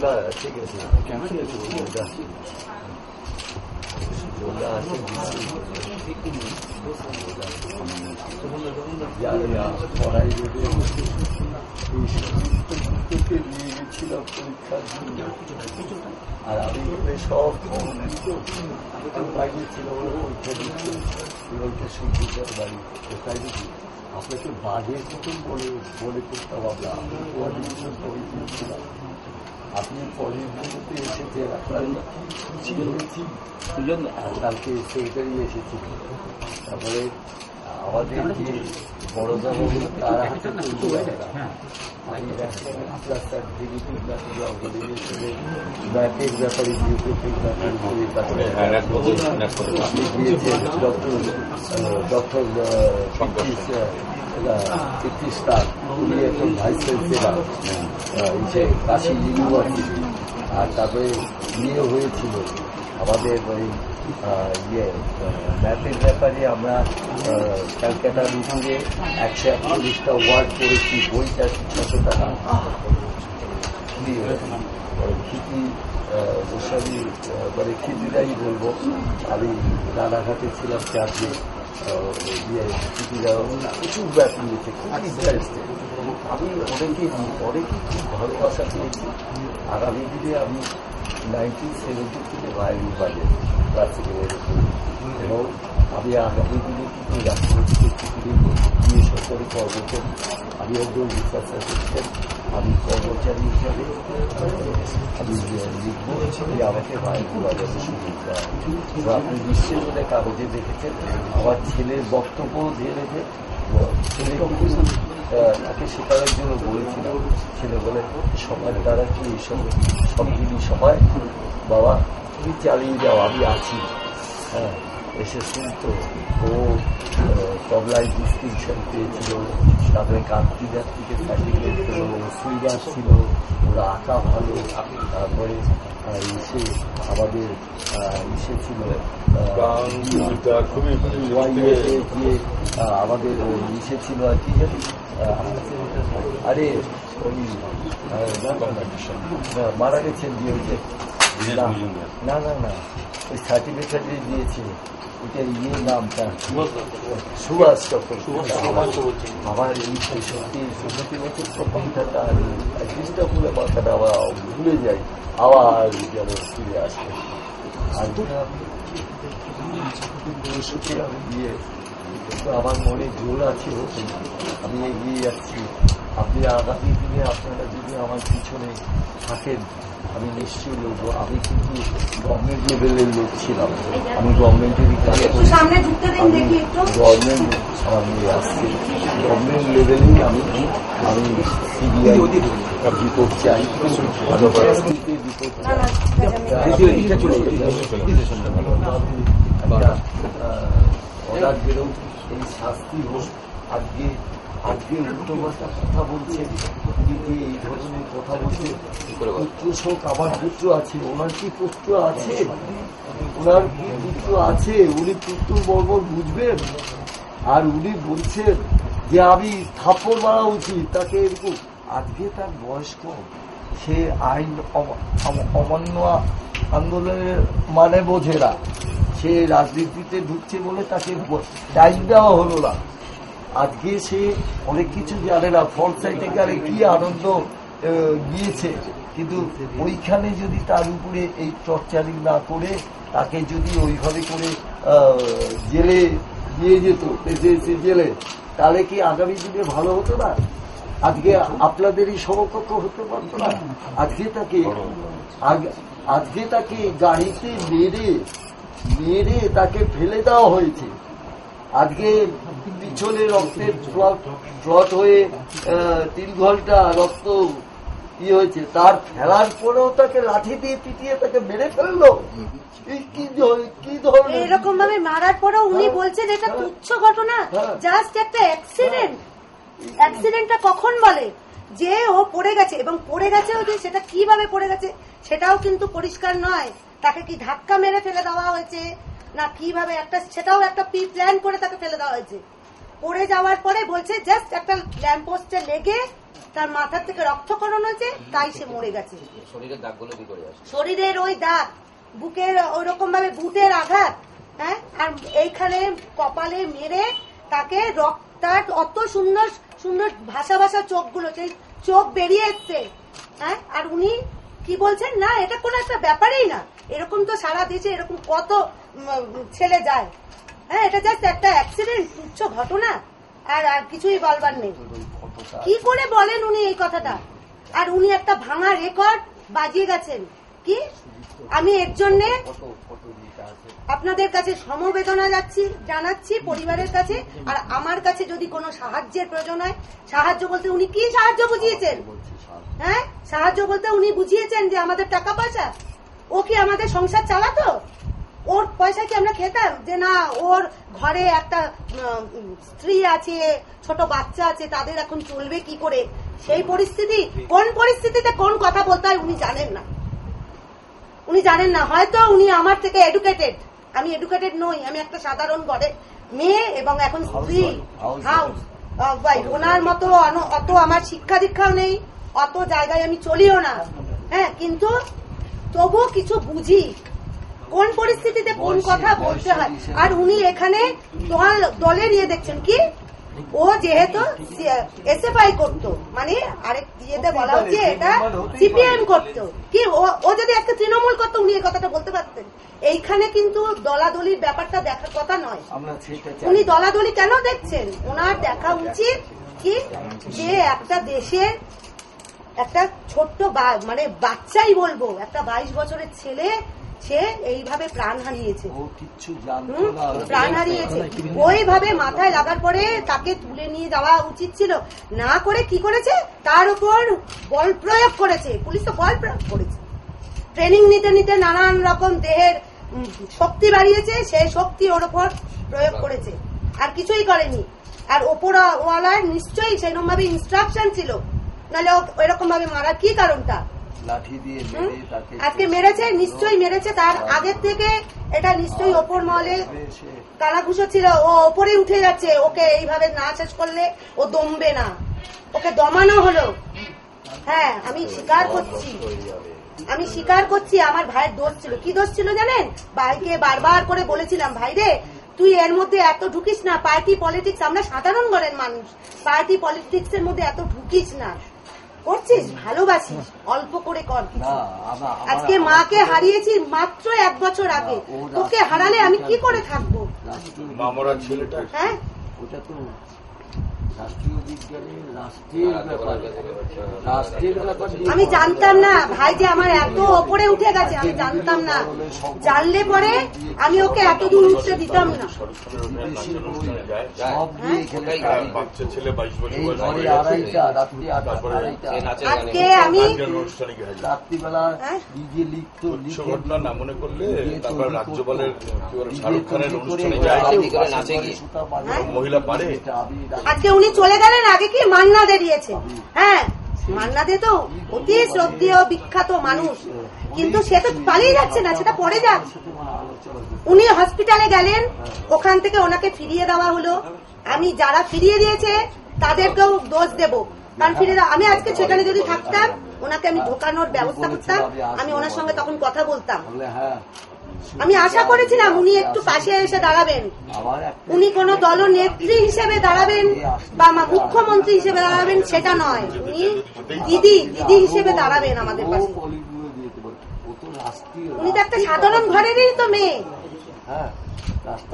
না ঠিক আছে কেমন পড়াই নিয়ে গেছিলাম পরীক্ষার জন্য আর আমি সব বাইরে ছিল পরীক্ষা দিচ্ছে সূর্যের বাড়ি কোথায় দিচ্ছি আপনাকে বাঘের মতন বলে করতাম আমরা কোয়ার্ডিনেশন করে দিয়েছিলাম আপনি পরের দিনতে এসেছেন আপনার হয়েছি কালকে সেক্রেটারি এসেছিল তারপরে আমাদের যে বড় জায়গাগুলো তারা হাতে আপনার সার্টিফিকেট ব্যাংকের ব্যাপারে ডক্টর প্রতিষ্ঠান উনি এখন ভাইস চ্যান্সেলার কাশী ইউনিভার্সিটি আর তারপরে ইয়ে হয়েছিল আমাদের ওই ম্যাপের ব্যাপারে আমরা ক্যালকাটা মিটিংয়ে 141টা ওয়ার্ড করেছি বইটা 600 টাকা খিচি গোস্বামী মানে খিচিটাই বলবো আমি রানাঘাটে ছিলাম চার্জে প্রচুর ব্যাপার নিয়েছে খুব ইন্টারেস্টেড আমি অনেকেই খুব ভালোবাসা পেয়েছি আগামী দিনে আমি 1970 থেকে ভায়োলিন বাজে ক্লাসিক্যাল এবং আমি আগামী দিনে কিন্তু রাষ্ট্রপতি দিয়ে সরকারি কর্মচারী আমি একজন রিসার্চ অ্যাসিস্ট্যান্ট আমি কর্মচারী হিসাবে আমি লিখবো যে আমাকে ভায়োলিন বাজাতে সুযোগ দেওয়া তো আপনি নিশ্চয়ই মনে কাগজে দেখেছেন আমার ছেলের বক্তব্য দিয়েছে ছেলে তাকে শেখানোর জন্য বলেছিল ছেলে বলে সবার দ্বারা কি এইসব সব জিনিস হয় বাবা তুমি চালিয়ে যাও আমি আছি হ্যাঁ এসে শুনতো ও তবলায় ডিস্টিংশন পেয়েছিল তারপরে কান্তিদার থেকে সার্টিফিকেট পেল সুইদার ছিল ওরা আঁকা ভালো তারপরে এসে আমাদের ইসে ছিল গিয়ে আমাদের ইসে ছিল আর কি জানি আরে ওই মারা গেছেন দিয়ে ওই যে না না না ওই সার্টিফিকেট দিয়েছে ওইটা ইয়ে নামটা সুভাষ চক্র আমার এই 65 বছর প্রথমটা তার জিনিসটা পুরো মাথাটা আবার ভুলে যাই আবার যেন ফিরে আসে আর গিয়ে আমার মনে জোর আছে আমি এগিয়ে যাচ্ছি আপনি আগামী দিনে আপনারা যদি আমার পিছনে থাকেন আমি নিশ্চয়ই লড়বো আমি কিন্তু গভর্নমেন্ট লেভেলের লোক ছিলাম আমি গভর্নমেন্টেরই কাজ করি গভর্নমেন্ট আমার নিয়ে আসছে গভর্নমেন্ট লেভেলেই আমি সিবিআই রিপোর্ট চাই অর্ডার বেরোক এই শাস্তি হোক আজকে উল্টোপাল্টা কথা বলছে এই ধরনের কথা বলছে পুত্র শোক আমার পুত্র আছে ওনার কি পুত্র আছে ওনার কি পুত্র আছে উনি পুত্র বর্বর বুঝবেন আর উনি বলছেন যে আমি থাপ্পড় মারা উচিত তাকে এরকম আজকে তার বয়স কম সে আইন অমান্য আন্দোলনের মানে বোঝে না সে রাজনীতিতে ঢুকছে বলে তাকে টাইম দেওয়া হলো না আজকে সে অনেক কিছু জানে না ফল সাইটেকারে কি আনন্দ গিয়েছে কিন্তু ওইখানে যদি তার উপরে এই টর্চারিং না করে তাকে যদি ওইভাবে করে জেলে দিয়ে যেত জেলে তাহলে কি আগামী দিনে ভালো হতো না আজকে আপনাদেরই সমকক্ষ হতে পারতো না আজকে তাকে গাড়িতে মেরে তাকে ফেলে দেওয়া হয়েছে আজকে পিছনে রক্তের ফ্লট হয়ে 3 ঘন্টা রক্ত কি হয়েছে তার ফেলার পরেও তাকে লাঠি দিয়ে পিটিয়ে তাকে মেরে ফেললো কি ধরনের এরকম ভাবে মারার পরেও উনি বলছেন এটা তুচ্ছ ঘটনা জাস্ট একটা অ্যাক্সিডেন্টটা কখন বলে যে ও পড়ে গেছে এবং পড়ে গেছে যে সেটা কিভাবে পড়ে গেছে সেটাও কিন্তু পরিষ্কার নয় তাকে কি ধাক্কা মেরে ফেলে দেওয়া হয়েছে না কিভাবে সেটাও একটা প্ল্যান করে তাকে ফেলে দেওয়া হয়েছে পড়ে যাওয়ার পরে বলছে জাস্ট একটা ল্যাম্প পোস্টে লেগে তার মাথার থেকে রক্তক্ষরণ হয়েছে, তাই সে মরে গেছে। শরীরের দাগগুলো কি করে আসে? শরীরের ওই দাগ, বুকের ওইরকম ভাবে বুটের আঘাত, হ্যাঁ, আর এইখানে কপালে মেরে তাকে রক্তার অত সুন্দর সুন্দর ভাষা ভাষা চোখগুলো, সেই চোখ বেরিয়ে এসছে, হ্যাঁ। আর উনি কি বলছেন, না এটা কোনো একটা ব্যাপারই না, এরকম তো সারা দেশে এরকম কত ছেলে যায়, হ্যাঁ, এটা জাস্ট একটা অ্যাক্সিডেন্ট, তুচ্ছ ঘটনা, আর আর কিছুই বলবার নেই। কি করে বলেন উনি এই কথাটা? আর উনি একটা ভাঙা রেকর্ড বাজিয়ে গেছেন। কি আমি এর জন্য আপনাদের কাছে সমবেদনা জানাচ্ছি পরিবারের কাছে। আর আমার কাছে যদি কোনো সাহায্যের প্রয়োজন হয়, সাহায্য বলতে উনি কি সাহায্য বুঝিয়েছেন, হ্যাঁ, সাহায্য বলতে উনি বুঝিয়েছেন যে আমাদের টাকা পয়সা, ও কি আমাদের সংসার চালাতো? ওর পয়সা কি আমরা খেতাম? যে না, ওর ঘরে একটা স্ত্রী আছে, ছোট বাচ্চা আছে, তাদের এখন চলবে কি করে, সেই পরিস্থিতি, কোন পরিস্থিতিতে কোন কথা বলতে হয় উনি জানেন না। উনি জানেন না, হয়তো উনি আমার থেকে এডুকেটেড, আমি এডুকেটেড নই, আমি একটা সাধারণ ঘরে মেয়ে এবং এখন স্ত্রী, হাউস ওয়াইফ। ওনার মতো অত আমার শিক্ষা দীক্ষাও নেই, অত জায়গায় আমি চলিও না, হ্যাঁ, কিন্তু তবুও কিছু বুঝি কোন পরিস্থিতিতে কোন কথা বলতে হয়। আর উনি এখানে দলে নিয়ে দেখছেন কি, ও যেহেতু এসএফআই করতো, মানে আরেক ইয়েতে বলা হচ্ছে এটা সিপিএম করতো, কি ও যদি একটা তৃণমূল করতো উনি এই কথাটা বলতে পারতেন। এইখানে কিন্তু দলাদলির ব্যাপারটা দেখার কথা নয়। উনি দলাদলি কেন দেখছেন? ওনার দেখা উচিত কি, যে একটা দেশের একটা ছোট্ট মানে বাচ্চাই বলবো, একটা 22 বছরের ছেলে, সে এইভাবে প্রাণ হারিয়েছে, প্রাণ হারিয়েছে। ওইভাবে মাথায় লাগার পরে তাকে তুলে নিয়ে যাওয়া উচিত ছিল, না করে কি করেছে, তার উপর বল প্রয়োগ করেছে। পুলিশ তো বল প্রয়োগ করেছে, ট্রেনিং নিতে নিতে নানান রকম দেহের শক্তি বাড়িয়েছে, সেই শক্তি ওর উপর প্রয়োগ করেছে, আর কিছুই করেনি। আর ওপরওয়ালার নিশ্চয়ই সেরকম ভাবে ইনস্ট্রাকশন ছিল, নাহলে এরকম ভাবে মারার কি কারণটা? আজকে মেরেছে, নিশ্চয়ই মেরেছে, তার আগের থেকে এটা নিশ্চয়ই ওপর মহলে কানাঘুষো ছিল, ও ওপরে উঠে যাচ্ছে, ওকে এইভাবে না শেষ করলে ও দমবে না, ওকে দমানো হলো। হ্যাঁ, আমি স্বীকার করছি আমার ভাইয়ের দোষ ছিল। কি দোষ ছিল জানেন? ভাইকে বারবার করে বলেছিলাম, ভাই রে তুই এর মধ্যে এত ঢুকিস না, পার্টি পলিটিক্স, আমরা সাধারণ ঘরের মানুষ, পার্টি পলিটিক্স এর মধ্যে এত ঢুকিস না, করছিস ভালোবাসিস, অল্প করে কর কিছু। আজকে মাকে হারিয়েছি মাত্র 1 বছর আগে, তোকে হারালে আমি কি করে থাকবো? হ্যাঁ, ওটা তো আমি জানতাম না ভাই যে আমার এত ওপরে উঠে গেছে, আমি জানতাম না। জানলে পরে আমি ওকে এত দূর উঠতে দিতাম না। আজকে আমি রাত্রিবেলা নিজে লিখতো, ঘটনা না মনে করলে তারপর রাজ্যপালের শাহরুখ খানের অনুষ্ঠানে মহিলা পারে। আজকে উনি চলে গেলেন, আগে কি মান্না দে দিয়েছে, হ্যাঁ, মান্না দে তো অতি শ্রদ্ধেয় বিখ্যাত মানুষ, কিন্তু সে তো পালিয়ে যাচ্ছে না, সেটা পড়ে যাক। উনি হসপিটালে গেলেন, ওখান থেকে ওনাকে ফিরিয়ে দেওয়া হলো। আমি যারা ফিরিয়ে দিয়েছে তাদেরকেও দোষ দেব, কারণ ফিরিয়ে আমি আজকে সেখানে যদি থাকতাম, ওনাকে আমি ঢোকানোর ব্যবস্থা করতাম, আমি ওনার সঙ্গে তখন কথা বলতাম। আমি আশা করেছিলাম উনি একটু পাশে এসে দাঁড়াবেন, উনি কোন দলনেত্রী হিসেবে দাঁড়াবেন বা মুখ্যমন্ত্রী হিসেবে দাঁড়াবেন, সেটা নয়, উনি দিদি হিসেবে দাঁড়াবেন আমাদের পাশে। উনি তো একটা সাধারণ ঘরেরই তো মেয়ে,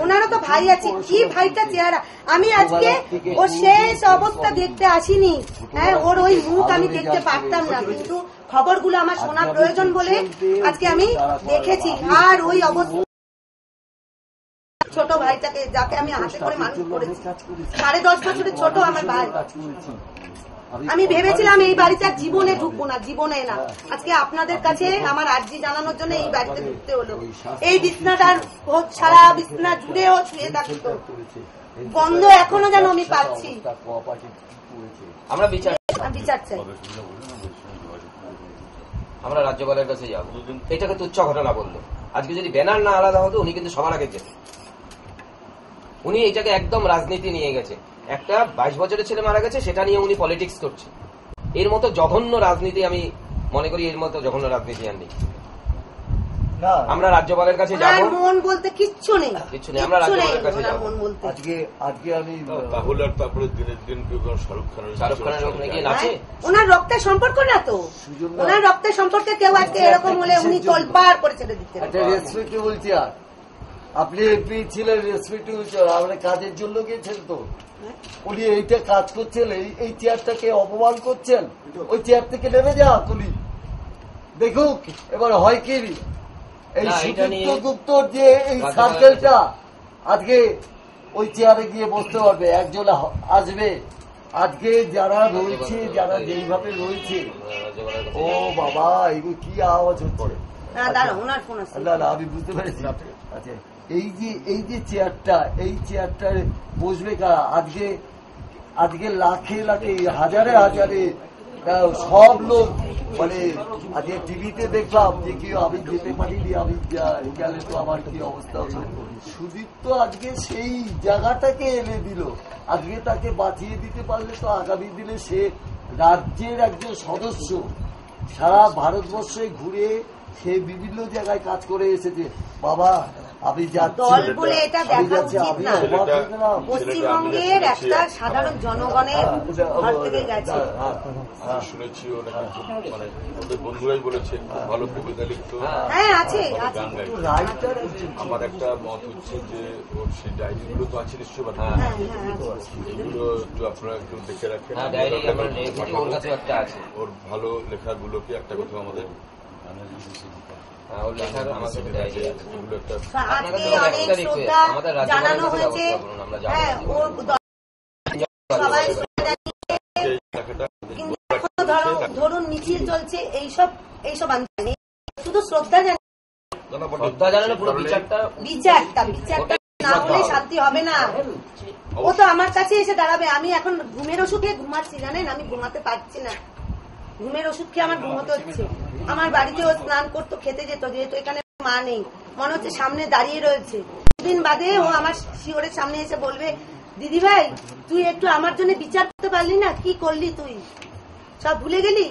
ওনারও তো ভাই আছে। কি ভাইটা চেহারা, আমি আজকে ওর শেষ অবস্থা দেখতে আসিনি, হ্যাঁ, ওর ওই মুখ আমি দেখতে পারতাম না, কিন্তু খবরগুলো আমার শোনা প্রয়োজন বলে আজকে আমি দেখেছি। আর ওই অবস্থা ছোট ভাইটাকে, যাকে আমি হাতে করে মানুষ করেছি, 10.5 বছরের ছোট আমার ভাই, আমি ভেবেছিলাম এই বাড়িতে আর জীবনে ঢুকবো না, জীবনে না। আজকে আপনাদের কাছে আমার আর্জি জানানোর জন্য এই বাড়িতে ঢুকতে হলো। এই বিছনাটার সারা বিছনা জুড়েও শুয়ে থাকতো, গন্ধ এখনো যেন আমি পাচ্ছি। আমরা বিচার চাই, আমরা রাজ্যপালের কাছে যাবো। এটাকে তুচ্ছ ঘটনা বললো। আজকে যদি ব্যানার না আলাদা হতো, উনি কিন্তু সবার আগে যেতেন। উনি এটাকে একদম রাজনীতি নিয়ে গেছে। একটা 22 বছরের ছেলে মারা গেছে, সেটা নিয়ে উনি পলিটিক্স করছে। এর মতো জঘন্য রাজনীতি আমি মনে করি, এর মতো জঘন্য রাজনীতি আর নেই। আমরা রাজ্যপালের কাছে যাবো, মন বলতে কিচ্ছু নেই, কিচ্ছু নেই, আমরা রাজ্যপালের কাছে যাবো। আজকে আমি তাহলে আর তারপরে দিনের দিন শাহরুখ খানের লোক নাকি নাচে। ওনার রক্তের সম্পর্ক না তো, ওনার রক্তের সম্পর্কে কেউ আজকে এরকম হলে উনি তোলপাড় করে ছেড়ে দিতে। রেসপেক্ট বলছি, আর আপনি এমপি ছিলেন, রেসপেক্ট বলছি, আমরা কাজের জন্য গিয়েছেন তো, উনি এইটা কাজ করছেন, এই চেয়ারটাকে অপমান করছেন, ওই চেয়ার থেকে নেমে যা তুলি দেখুক এবার হয় কি। এই সুদীপ্ত গুপ্তর যে এই সার্কেলটা আজকে ওই চেয়ারে গিয়ে বসতে পারবে, একজন আসবে। আজকে যারা রয়েছে, যারা যেইভাবে রয়েছে, ও বাবা এগুলো কি আওয়াজ হচ্ছে। না না আমি বুঝতে পেরেছি। আচ্ছা এই যে চেয়ারটা, এই চেয়ারটার বসবে কারা? আজকে লাখে লাখে হাজারে হাজারে সব লোক, মানে আজকে টিভিতে দেখলাম যে কি আমি যেতে পারিনি, আমি গেলে তো আমার কি অবস্থা হলো। সুদীপ তো আজকে সেই জায়গাটাকে এনে দিল, আজকে তাকে বাঁচিয়ে দিতে পারলে তো আগামী দিনে সে রাজ্যের একজন সদস্য, সারা ভারতবর্ষে ঘুরে সে বিভিন্ন জায়গায় কাজ করে এসেছে। বাবা আমি দল বলে এটা দেখা উচিত না, পশ্চিমবঙ্গের একটা সাধারণ জনগণের ঘর থেকে গেছে। শুনেছি মানে ওদের বন্ধুরাই বলেছে ভালো কবিতা লিখতো, হ্যাঁ আছে। আমার একটা মত হচ্ছে যে ওর সেই ডায়েরি গুলো তো আছে নিশ্চয়, এগুলো একটু আপনারা একটু দেখে রাখেন। ওর ভালো লেখাগুলোকে একটা কথা আমাদের জানানো হয়েছে। ধরুন মিছিল চলছে, এইসব আন্দোলন শুধু শ্রদ্ধা জানানো, পুরো বিচারটা না হলে শান্তি হবে না। ও তো আমার কাছে এসে দাঁড়াবে। আমি এখন ঘুমের ওষুধ খেয়ে ঘুমাচ্ছি, জানেন, আমি ঘুমাতে পারছি না। ঘুমের ওষুধ খেয়ে আমার ঘুমোতে হচ্ছে। আমার বাড়িতে ও স্নান করতো, খেতে যেত, যেহেতু এখানে মা নেই, মনে হচ্ছে সামনে দাঁড়িয়ে রয়েছে। দুদিন বাদে ও আমার শিওরের সামনে এসে বলবে, দিদি ভাই তুই একটু আমার জন্য বিচার করতে পারলি না, কি করলি তুই, সব ভুলে গেলি।